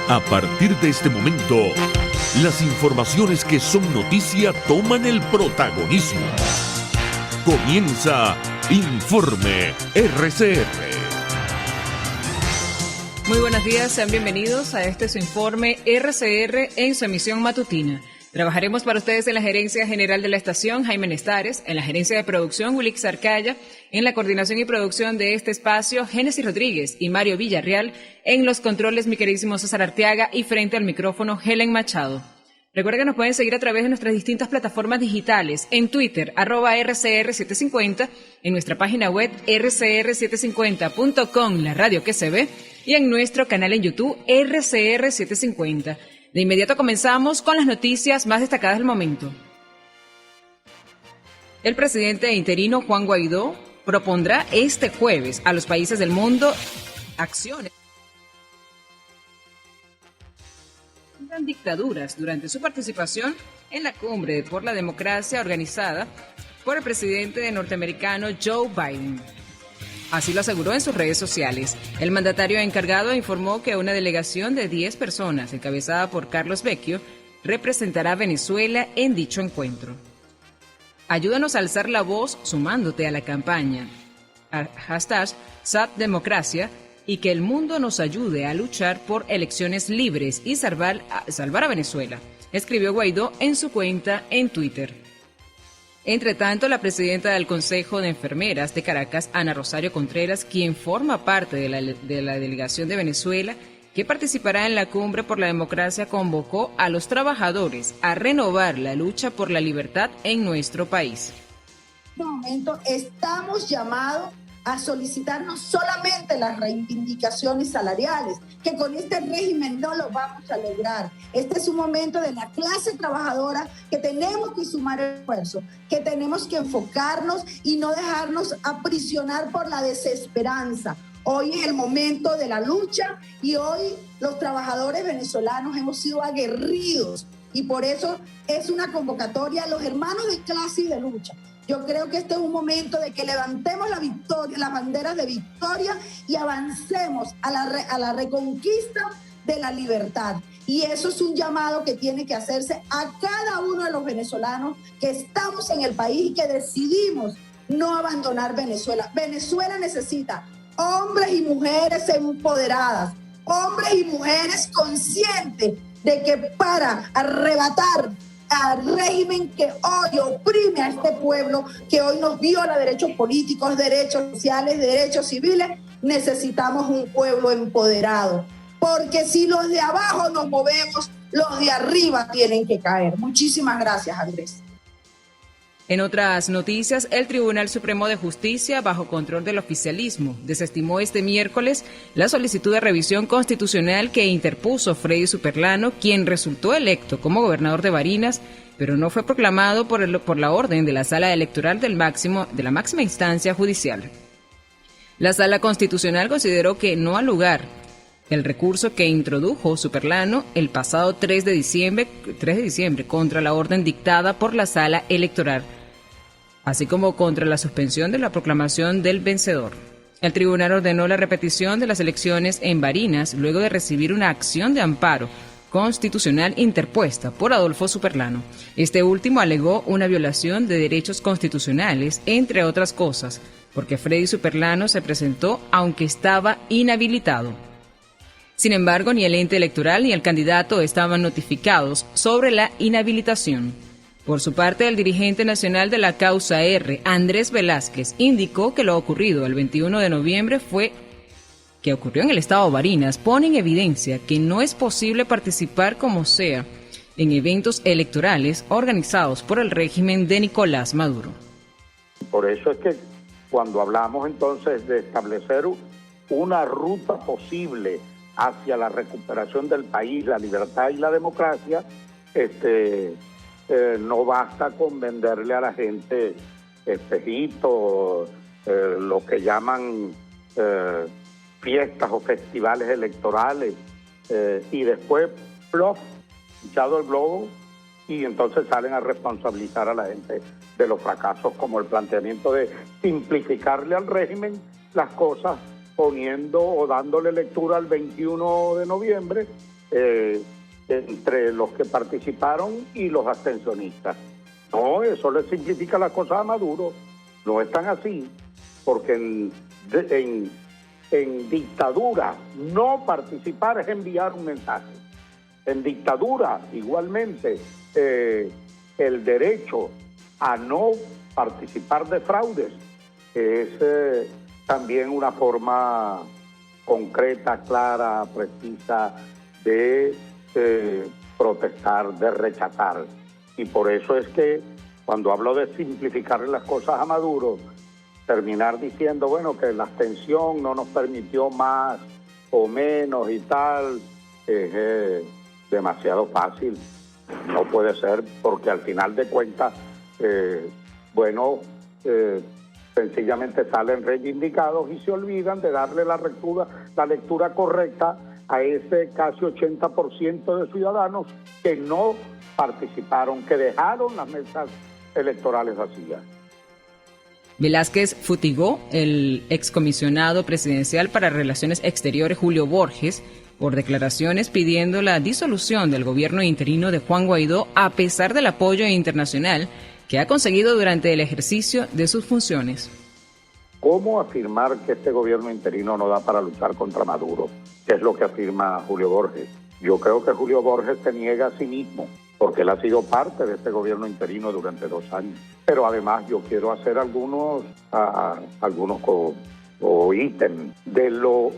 A partir de este momento, las informaciones que son noticia toman el protagonismo. Comienza Informe RCR. Muy buenos días, sean bienvenidos a este su Informe RCR en su emisión matutina. Trabajaremos para ustedes en la Gerencia General de la Estación, Jaime Nestares, en la Gerencia de Producción, Wilix Arcaya, en la coordinación y producción de este espacio, Génesis Rodríguez y Mario Villarreal, en los controles, mi queridísimo César Arteaga, y frente al micrófono, Helen Machado. Recuerden que nos pueden seguir a través de nuestras distintas plataformas digitales, en Twitter, @RCR750, en nuestra página web, rcr750.com, la radio que se ve, y en nuestro canal en YouTube, RCR750. De inmediato comenzamos con las noticias más destacadas del momento. El presidente interino Juan Guaidó propondrá este jueves a los países del mundo acciones contra dictaduras durante su participación en la cumbre por la democracia organizada por el presidente norteamericano Joe Biden. Así lo aseguró en sus redes sociales. El mandatario encargado informó que una delegación de 10 personas, encabezada por Carlos Vecchio, representará a Venezuela en dicho encuentro. Ayúdanos a alzar la voz sumándote a la campaña #SatDemocracia y que el mundo nos ayude a luchar por elecciones libres y salvar a Venezuela, escribió Guaidó en su cuenta en Twitter. Entre tanto, la presidenta del Consejo de Enfermeras de Caracas, Ana Rosario Contreras, quien forma parte de la delegación de Venezuela, que participará en la cumbre por la democracia, convocó a los trabajadores a renovar la lucha por la libertad en nuestro país. En este momento estamos llamados a solicitar no solamente las reivindicaciones salariales, que con este régimen no lo vamos a lograr. Este es un momento de la clase trabajadora que tenemos que sumar esfuerzo, que tenemos que enfocarnos y no dejarnos aprisionar por la desesperanza. Hoy es el momento de la lucha y hoy los trabajadores venezolanos hemos sido aguerridos y por eso es una convocatoria a los hermanos de clase y de lucha. Yo creo que este es un momento de que levantemos la victoria, las banderas de victoria y avancemos a la reconquista de la libertad. Y eso es un llamado que tiene que hacerse a cada uno de los venezolanos que estamos en el país y que decidimos no abandonar Venezuela. Venezuela necesita hombres y mujeres empoderadas, hombres y mujeres conscientes de que para arrebatar al régimen que hoy oprime a este pueblo, que hoy nos viola derechos políticos, derechos sociales, derechos civiles, necesitamos un pueblo empoderado. Porque si los de abajo nos movemos, los de arriba tienen que caer. Muchísimas gracias, Andrés. En otras noticias, el Tribunal Supremo de Justicia, bajo control del oficialismo, desestimó este miércoles la solicitud de revisión constitucional que interpuso Freddy Superlano, quien resultó electo como gobernador de Barinas, pero no fue proclamado por la orden de la Sala Electoral de la máxima instancia judicial. La Sala Constitucional consideró que no ha lugar el recurso que introdujo Superlano el pasado 3 de diciembre contra la orden dictada por la Sala Electoral, así como contra la suspensión de la proclamación del vencedor. El tribunal ordenó la repetición de las elecciones en Barinas luego de recibir una acción de amparo constitucional interpuesta por Adolfo Superlano. Este último alegó una violación de derechos constitucionales, entre otras cosas, porque Freddy Superlano se presentó aunque estaba inhabilitado. Sin embargo, ni el ente electoral ni el candidato estaban notificados sobre la inhabilitación. Por su parte, el dirigente nacional de la Causa R, Andrés Velázquez, indicó que lo ocurrido el 21 de noviembre que ocurrió en el estado de Barinas, pone en evidencia que no es posible participar como sea en eventos electorales organizados por el régimen de Nicolás Maduro. Por eso es que cuando hablamos entonces de establecer una ruta posible hacia la recuperación del país, la libertad y la democracia, no basta con venderle a la gente espejitos, lo que llaman fiestas o festivales electorales, y después, ¡plof!, echado el globo, y entonces salen a responsabilizar a la gente de los fracasos, como el planteamiento de simplificarle al régimen las cosas poniendo o dándole lectura al 21 de noviembre entre los que participaron y los abstencionistas. No, eso le simplifica las cosas a Maduro. No es tan así, porque en dictadura no participar es enviar un mensaje. En dictadura, igualmente, el derecho a no participar de fraudes es también una forma concreta, clara, precisa de protestar, de rechazar. Y por eso es que cuando hablo de simplificarle las cosas a Maduro, terminar diciendo, bueno, que la abstención no nos permitió más o menos y tal, es demasiado fácil. No puede ser, porque al final de cuentas, sencillamente salen reivindicados y se olvidan de darle la lectura correcta a ese casi 80% de ciudadanos que no participaron, que dejaron las mesas electorales vacías. Velázquez futigó el excomisionado presidencial para Relaciones Exteriores Julio Borges por declaraciones pidiendo la disolución del gobierno interino de Juan Guaidó a pesar del apoyo internacional que ha conseguido durante el ejercicio de sus funciones. ¿Cómo afirmar que este gobierno interino no da para luchar contra Maduro? ¿Qué es lo que afirma Julio Borges? Yo creo que Julio Borges se niega a sí mismo, porque él ha sido parte de este gobierno interino durante 2 años. Pero además yo quiero hacer algunos ítems de lo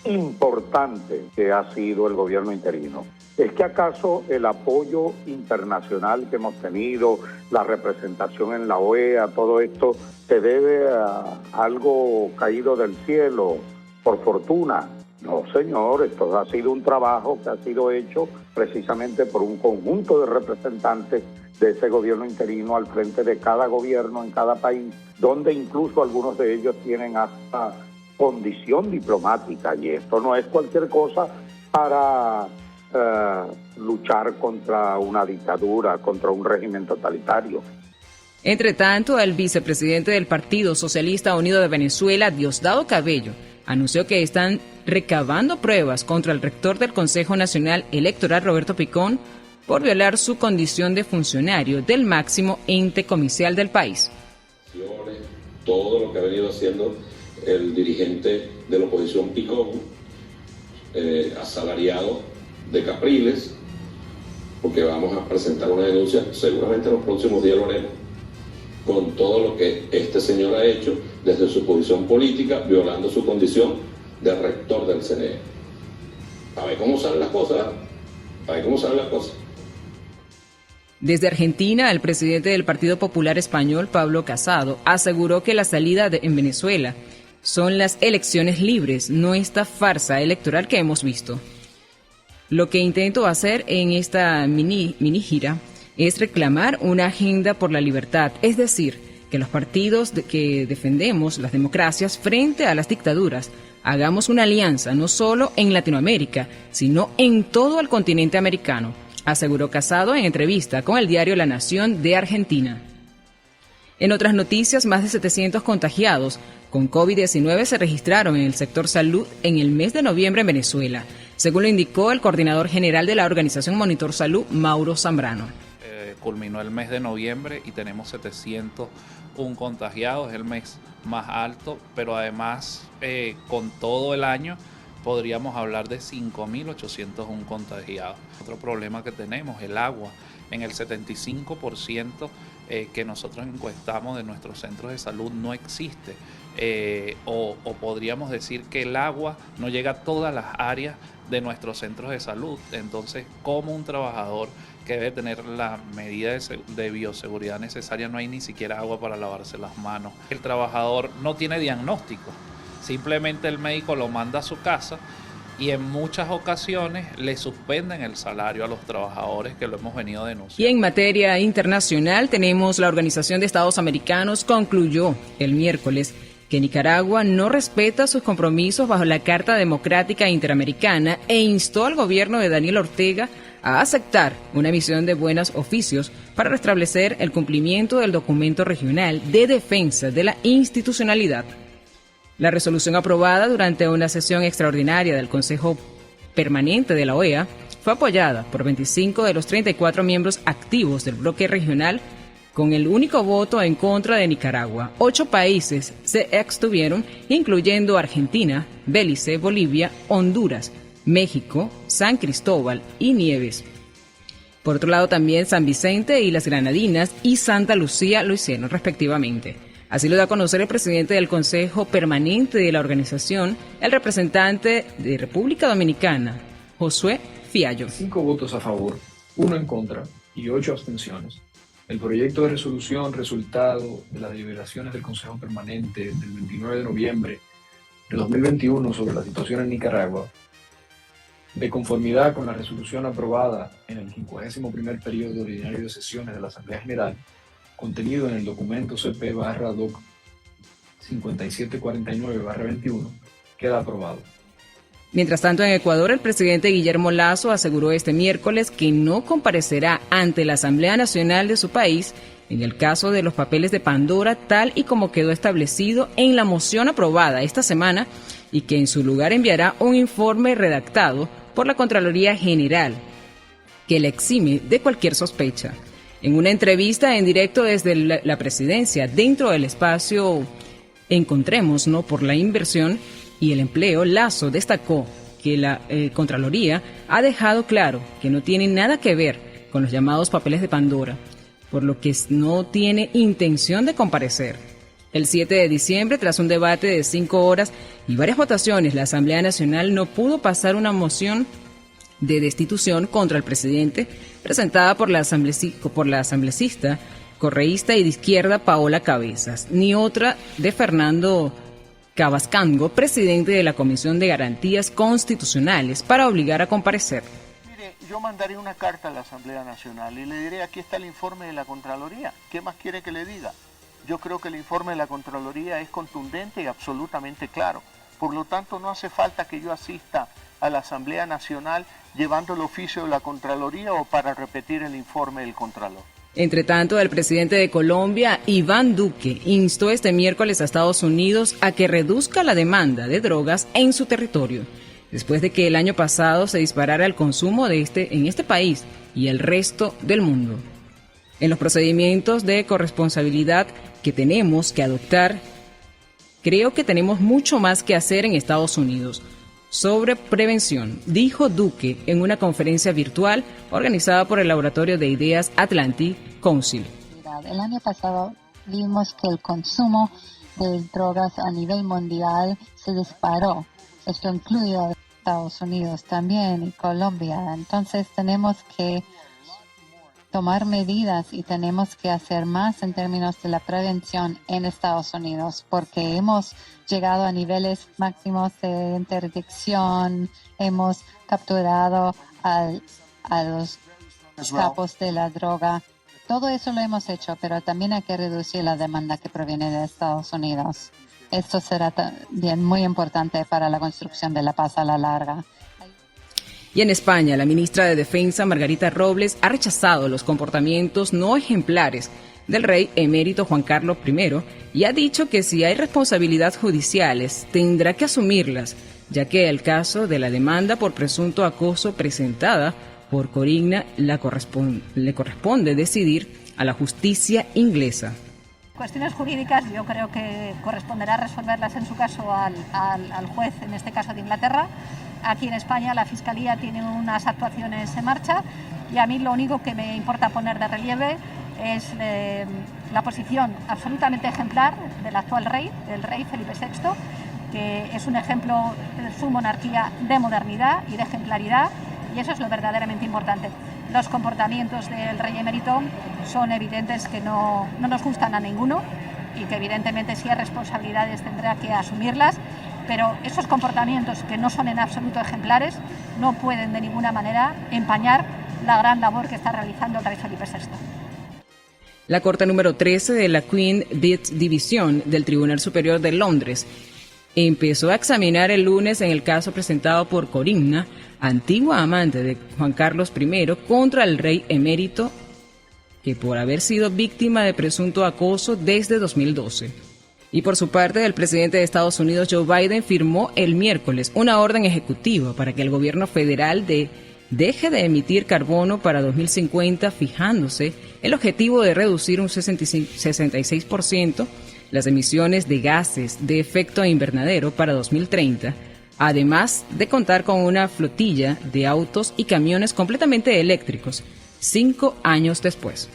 importante que ha sido el gobierno interino. ¿Es que acaso el apoyo internacional que hemos tenido, la representación en la OEA, todo esto se debe a algo caído del cielo por fortuna? No, señor, esto ha sido un trabajo que ha sido hecho precisamente por un conjunto de representantes de ese gobierno interino al frente de cada gobierno en cada país, donde incluso algunos de ellos tienen hasta condición diplomática, y esto no es cualquier cosa para luchar contra una dictadura, contra un régimen totalitario. Entre tanto, el vicepresidente del Partido Socialista Unido de Venezuela, Diosdado Cabello, anunció que están recabando pruebas contra el rector del Consejo Nacional Electoral, Roberto Picón, por violar su condición de funcionario del máximo ente comicial del país. Todo lo que ha venido haciendo el dirigente de la oposición Picón, asalariado de Capriles, porque vamos a presentar una denuncia, seguramente en los próximos días lo haremos, con todo lo que este señor ha hecho desde su posición política, violando su condición de rector del CNE. A ver cómo salen las cosas, Desde Argentina, el presidente del Partido Popular Español, Pablo Casado, aseguró que la salida en Venezuela son las elecciones libres, no esta farsa electoral que hemos visto. Lo que intento hacer en esta mini gira es reclamar una agenda por la libertad, es decir, que los partidos que defendemos las democracias frente a las dictaduras hagamos una alianza no solo en Latinoamérica, sino en todo el continente americano, aseguró Casado en entrevista con el diario La Nación de Argentina. En otras noticias, más de 700 contagiados con COVID-19 se registraron en el sector salud en el mes de noviembre en Venezuela, según lo indicó el coordinador general de la organización Monitor Salud, Mauro Zambrano. Culminó el mes de noviembre y tenemos 701 contagiados, es el mes más alto, pero además con todo el año podríamos hablar de 5.801 contagiados. Otro problema que tenemos, el agua. En el 75% que nosotros encuestamos de nuestros centros de salud no existe. O podríamos decir que el agua no llega a todas las áreas de nuestros centros de salud. Entonces, como un trabajador que debe tener la medida de bioseguridad necesaria, no hay ni siquiera agua para lavarse las manos. El trabajador no tiene diagnóstico, simplemente el médico lo manda a su casa y en muchas ocasiones le suspenden el salario a los trabajadores, que lo hemos venido denunciando. Y en materia internacional, tenemos la Organización de Estados Americanos concluyó el miércoles que Nicaragua no respeta sus compromisos bajo la Carta Democrática Interamericana e instó al gobierno de Daniel Ortega a aceptar una misión de buenos oficios para restablecer el cumplimiento del documento regional de defensa de la institucionalidad. La resolución aprobada durante una sesión extraordinaria del Consejo Permanente de la OEA fue apoyada por 25 de los 34 miembros activos del bloque regional, con el único voto en contra de Nicaragua. 8 países se abstuvieron, incluyendo Argentina, Belice, Bolivia, Honduras, México, San Cristóbal y Nieves. Por otro lado, también San Vicente y las Granadinas y Santa Lucía lo hicieron respectivamente. Así lo da a conocer el presidente del Consejo Permanente de la organización, el representante de República Dominicana, Josué Fiallo. 5 votos a favor, 1 en contra y 8 abstenciones. El proyecto de resolución resultado de las deliberaciones del Consejo Permanente del 29 de noviembre de 2021 sobre la situación en Nicaragua, de conformidad con la resolución aprobada en el 51º periodo ordinario de sesiones de la Asamblea General, contenido en el documento CP/DOC 5749/21, queda aprobado. Mientras tanto, en Ecuador, el presidente Guillermo Lasso aseguró este miércoles que no comparecerá ante la Asamblea Nacional de su país en el caso de los papeles de Pandora, tal y como quedó establecido en la moción aprobada esta semana, y que en su lugar enviará un informe redactado por la Contraloría General, que le exime de cualquier sospecha. En una entrevista en directo desde la presidencia, dentro del espacio Encontremos, ¿no?, por la inversión y el empleo, Lasso destacó que la Contraloría ha dejado claro que no tiene nada que ver con los llamados papeles de Pandora, por lo que no tiene intención de comparecer. El 7 de diciembre, tras un debate de 5 horas y varias votaciones, la Asamblea Nacional no pudo pasar una moción de destitución contra el presidente presentada por la asamblecista, correísta y de izquierda Paola Cabezas, ni otra de Fernando Cabascango, presidente de la Comisión de Garantías Constitucionales, para obligar a comparecer. Mire, yo mandaré una carta a la Asamblea Nacional y le diré: aquí está el informe de la Contraloría, ¿qué más quiere que le diga? Yo creo que el informe de la Contraloría es contundente y absolutamente claro. Por lo tanto, no hace falta que yo asista a la Asamblea Nacional llevando el oficio de la Contraloría o para repetir el informe del Contralor. Entre tanto, el presidente de Colombia, Iván Duque, instó este miércoles a Estados Unidos a que reduzca la demanda de drogas en su territorio, después de que el año pasado se disparara el consumo en este país y el resto del mundo. En los procedimientos de corresponsabilidad que tenemos que adoptar, creo que tenemos mucho más que hacer en Estados Unidos sobre prevención, dijo Duque en una conferencia virtual organizada por el Laboratorio de Ideas Atlantic Council. El año pasado vimos que el consumo de drogas a nivel mundial se disparó. Esto incluye a Estados Unidos también y Colombia. Entonces tenemos que tomar medidas y tenemos que hacer más en términos de la prevención en Estados Unidos, porque hemos llegado a niveles máximos de interdicción, hemos capturado a los capos de la droga. Todo eso lo hemos hecho, pero también hay que reducir la demanda que proviene de Estados Unidos. Esto será también muy importante para la construcción de la paz a la larga. Y en España, la ministra de Defensa, Margarita Robles, ha rechazado los comportamientos no ejemplares del rey emérito Juan Carlos I y ha dicho que si hay responsabilidades judiciales tendrá que asumirlas, ya que el caso de la demanda por presunto acoso presentada por Corina le corresponde decidir a la justicia inglesa. Cuestiones jurídicas yo creo que corresponderá resolverlas en su caso al juez, en este caso de Inglaterra. Aquí en España la Fiscalía tiene unas actuaciones en marcha y a mí lo único que me importa poner de relieve es la posición absolutamente ejemplar del actual rey, del rey Felipe VI, que es un ejemplo de su monarquía de modernidad y de ejemplaridad, y eso es lo verdaderamente importante. Los comportamientos del rey emérito son evidentes que no nos gustan a ninguno y que evidentemente si hay responsabilidades tendrá que asumirlas, pero esos comportamientos que no son en absoluto ejemplares no pueden de ninguna manera empañar la gran labor que está realizando el rey Felipe VI. La Corte número 13 de la Queen Bit División del Tribunal Superior de Londres empezó a examinar el lunes en el caso presentado por Corina, antigua amante de Juan Carlos I, contra el rey emérito, que por haber sido víctima de presunto acoso desde 2012. Y por su parte, el presidente de Estados Unidos, Joe Biden, firmó el miércoles una orden ejecutiva para que el gobierno federal dé deje de emitir carbono para 2050, fijándose el objetivo de reducir un 66% las emisiones de gases de efecto invernadero para 2030, además de contar con una flotilla de autos y camiones completamente eléctricos 5 años después.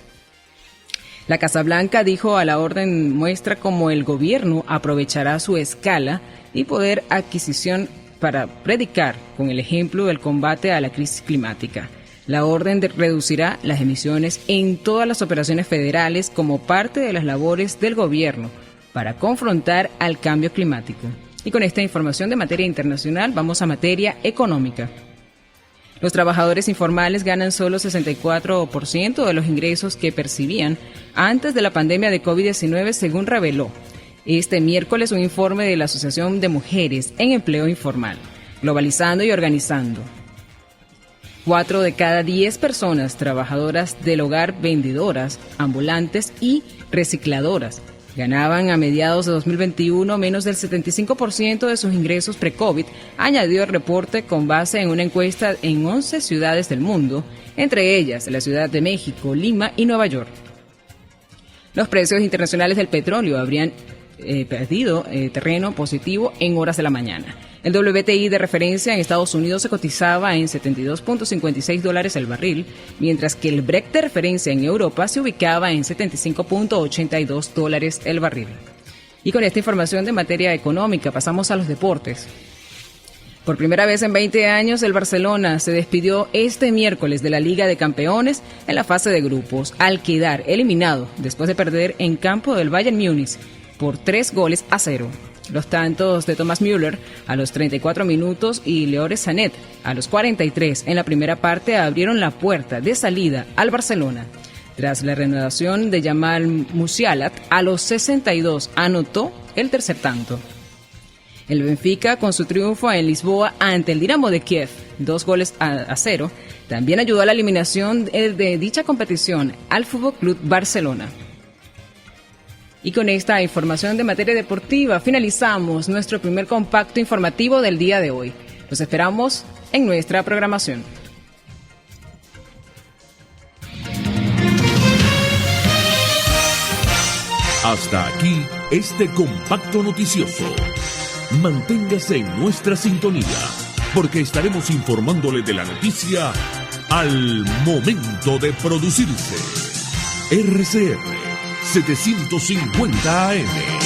La Casa Blanca dijo a la orden muestra cómo el gobierno aprovechará su escala y poder adquisición para predicar con el ejemplo del combate a la crisis climática. La orden reducirá las emisiones en todas las operaciones federales como parte de las labores del gobierno para confrontar al cambio climático. Y con esta información de materia internacional vamos a materia económica. Los trabajadores informales ganan solo 64% de los ingresos que percibían antes de la pandemia de COVID-19, según reveló este miércoles un informe de la Asociación de Mujeres en Empleo Informal, Globalizando y Organizando. 4 de cada 10 personas trabajadoras del hogar, vendedoras, ambulantes y recicladoras ganaban a mediados de 2021 menos del 75% de sus ingresos pre-COVID, añadió el reporte con base en una encuesta en 11 ciudades del mundo, entre ellas la Ciudad de México, Lima y Nueva York. Los precios internacionales del petróleo habrían perdido terreno positivo en horas de la mañana. El WTI de referencia en Estados Unidos se cotizaba en $72.56 el barril, mientras que el Brent de referencia en Europa se ubicaba en $75.82 el barril. Y con esta información de materia económica pasamos a los deportes. Por primera vez en 20 años, el Barcelona se despidió este miércoles de la Liga de Campeones en la fase de grupos, al quedar eliminado después de perder en campo del Bayern Múnich por 3-0. Los tantos de Thomas Müller a los 34 minutos y Leroy Sané a los 43 en la primera parte abrieron la puerta de salida al Barcelona. Tras la reanudación de Jamal Musiala, a los 62 anotó el tercer tanto. El Benfica, con su triunfo en Lisboa ante el Dinamo de Kiev, 2-0, también ayudó a la eliminación de dicha competición al FC Barcelona. Y con esta información de materia deportiva finalizamos nuestro primer compacto informativo del día de hoy. Los esperamos en nuestra programación. Hasta aquí este compacto noticioso. Manténgase en nuestra sintonía, porque estaremos informándole de la noticia al momento de producirse. RCR 750 AM.